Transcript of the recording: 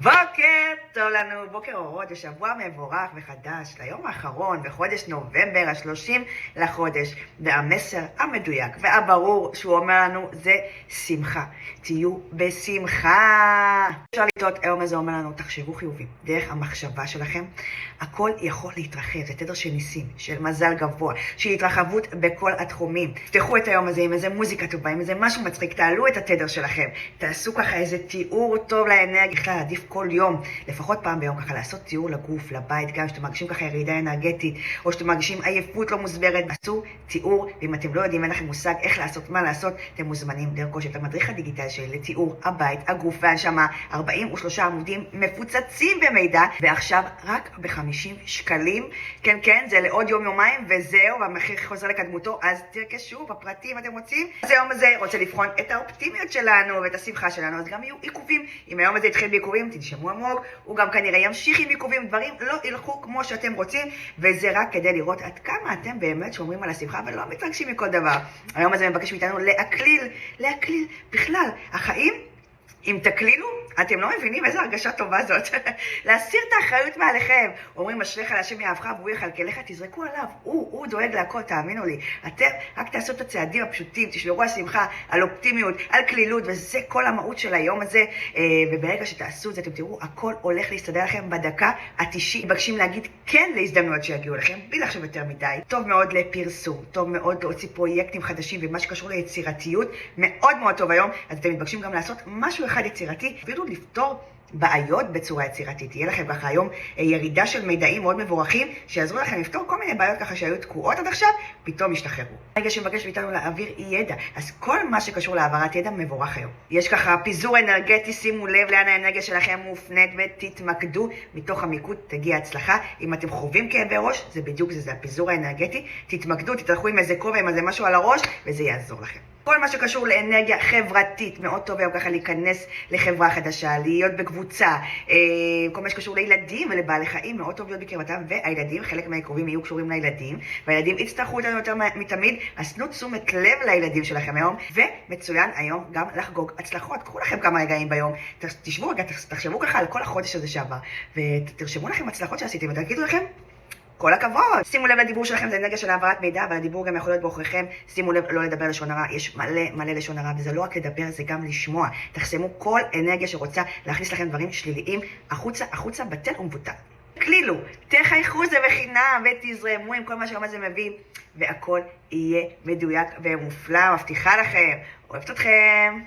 בוקר טוב לנו, בוקר אורות ושבוע מבורך וחדש ליום האחרון בחודש נובמבר, 30 לחודש, והמסר המדויק והברור שהוא אומר לנו זה שמחה. תהיו בשמחה. אפשר לטעות, היום הזה אומר לנו תחשבו חיובי, דרך המחשבה שלכם הכל יכול להתרחב, זה תדר של ניסים, של מזל גבוה, של התרחבות בכל התחומים. תפתחו את היום הזה עם איזה מוזיקה טובה, עם איזה משהו מצחיק, תעלו את התדר שלכם, תעשו ככה איזה תיאור טוב לאנרגיה. בכלל עדיף כל יום, לפחות פעם ביום ככה לעשות תיאור לגוף, לבית, גם שאתם מרגישים ככה ירידה אנרגטית, או שאתם מרגישים עייפות לא מוסברת, עשו תיאור, ואם אתם לא יודעים, אין לכם מושג איך לעשות, מה לעשות, אתם מוזמנים דרכו את המדריך הדיגיטלי שלי לתיאור הבית, הגוף והנשמה, 43 עמודים מפוצצים במידע, ועכשיו רק ב50 שקלים, כן, זה לעוד יום-יומיים וזהו, והמחיר חוזר לקדמותו, אז תרכשו בפרטים אתם רוצים. אז היום הזה רוצה לבחון את האופטימיות שלנו ואת השמחה שלנו, אז גם יהיו עיכובים. אם היום הזה יתחיל בעיכובים, תנשמו עמוק, הוא גם כנראה ימשיך עם עיכובים, דברים לא ילכו כמו שאתם רוצים, וזה רק כדי לראות עד כמה אתם באמת שומרים על השמחה ולא מתרגשים מכל דבר. היום הזה מבקש מאיתנו להקליל בכלל. החיים, אם תקלילו, אתם לא מבינים איזו הרגשה טובה זאת. להסיר את האחריות מעליכם. אומרים, אשריך להשם יאהבך והוא יכלכלך, תזרקו עליו. הוא דואג להכל, תאמינו לי. אתם רק תעשו את הצעדים הפשוטים, תשמרו על שמחה, על אופטימיות, על כלילות, וזה כל המהות של היום הזה. וברגע שתעשו את זה, אתם תראו, הכל הולך להסתדר לכם בדקה ה-90. מבקשים להגיד כן להזדמנויות שיגיעו לכם, בלי לחשוב יותר מדי. טוב מאוד לפרסום, טוב מאוד להוציא פרויקטים חדשים, ומה שקשור ליצירתיות, מאוד מאוד טוב היום. אז אתם מתבקשים גם לעשות משהו אחד יצירתי, אפילו לפתור בעיות בצורה יצירתית. תהיה לכם ככה היום ירידה של מידעים מאוד מבורכים שיעזרו לכם לפתור כל מיני בעיות ככה שהיו תקועות עד עכשיו, פתאום ישתחררו. רגע שמבקש מאיתנו להעביר ידע, אז כל מה שקשור להעברת ידע מבורך היום. יש ככה פיזור אנרגטי, שימו לב לאן האנרגיה שלכם מופנית ותתמקדו, מתוך המיקוד תגיע הצלחה. אם אתם חווים כאבי ראש, זה בדיוק זה הפיזור האנרגטי, תתמקדו, תתלכו עם איזה כובע, עם איזה משהו על הראש, וזה יעזור לכם. כל מה שקשור לאנרגיה חברתית, מאוד טוב היום ככה להיכנס לחברה חדשה, להיות בקבוצה, כל מה שקשור לילדים ולבעלי חיים, מאוד טוב להיות בקרבתם, והילדים, חלק מהעיכובים יהיו קשורים לילדים, והילדים יצטרכו אותנו יותר מתמיד, אז תנו תשומת לב לילדים שלכם היום, ומצוין היום גם לחגוג הצלחות. קחו לכם כמה רגעים ביום, תשבו רגע, תחשבו ככה על כל החודש הזה שעבר, ותרשמו לכם הצלחות שעשיתם, ותגידו לכם, כל הכבוד. שימו לב לדיבור שלכם, זה אנרגיה של העברת מידע, אבל הדיבור גם יכול להיות בעוכריכם. שימו לב לא לדבר לשון הרע, יש מלא לשון הרע, וזה לא רק לדבר, זה גם לשמוע. תחסמו כל אנרגיה שרוצה להכניס לכם דברים שליליים, החוצה בטל ומבוטל. תקלילו, תחייכו זה בחינם ותזרמו עם כל מה שהיום הזה מביא, והכל יהיה מדויק ומופלא, מבטיחה לכם. אוהבת אתכם.